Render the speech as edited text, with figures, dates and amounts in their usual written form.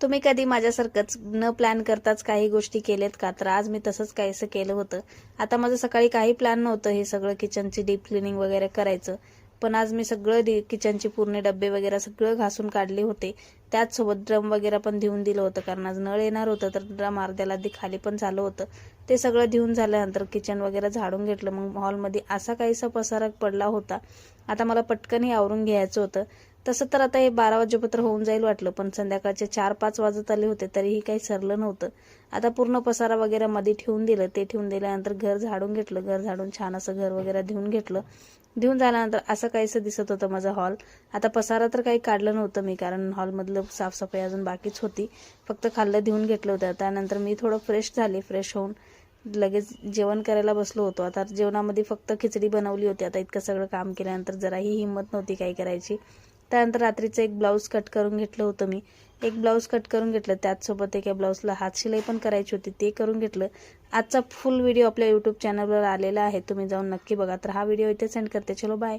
तुम्ही कधी माझ्यासारखंच न प्लॅन करताच काही गोष्टी केल्यात का? तर आज मी तसंच काहीसं केलं होतं. आता माझं सकाळी काही प्लॅन नव्हतं हे सगळं किचनची डीप क्लिनिंग वगैरे करायचं. पण आज मी सगळं किचनची पूर्ण डब्बे वगैरे सगळं घासून काढले होते. त्याचसोबत ड्रम वगैरे पण धुवून दिलं होतं, कारण आज नळ येणार होतं तर ड्रम अर्ध्याला खाली पण झालं होतं. ते सगळं धुवून झाल्यानंतर किचन वगैरे झाडून घेतलं. मग हॉलमध्ये असा काहीसा पसारा पडला होता. आता मला पटकन हे आवरून घ्यायचं होतं. तसं तर आता हे 12 वाजेपर्यंत होऊन जाईल वाटलं, पण संध्याकाळचे 4-5 वाजत आले होते तरीही काही सरलं नव्हतं. आता पूर्ण पसारा वगैरे मध्ये ठेवून दिलं. ते ठेवून दिल्यानंतर घर झाडून घेतलं. घर झाडून छान असं घर वगैरे धुवून घेतलं. धुवून झाल्यानंतर असं काहीसं दिसत होतं माझं हॉल. आता पसारा तर काही काढलं नव्हतं मी, कारण हॉलमधलं साफसफाई अजून बाकीच होती. फक्त खाल्लं धुवून घेतलं होतं. त्यानंतर मी थोडं फ्रेश झाले. फ्रेश होऊन लगेच जेवण करायला बसलो होतो. आता जेवणामध्ये फक्त खिचडी बनवली होती. आता इतकं सगळं काम केल्यानंतर जराही हिंमत नव्हती काही करायची. त्यानंतर रात्रीचं एक ब्लाऊज कट करून घेतलं होतं मी. एक ब्लाऊज कट करून घेतलं. त्याचसोबत एका ब्लाऊजला हातशिलाई पण करायची होती, ते करून घेतलं. आजचा फुल व्हिडिओ आपल्या यूट्यूब चॅनलवर आलेला आहे, तुम्ही जाऊन नक्की बघा. तर हा व्हिडिओ इथे सेंड करते. चलो बाय.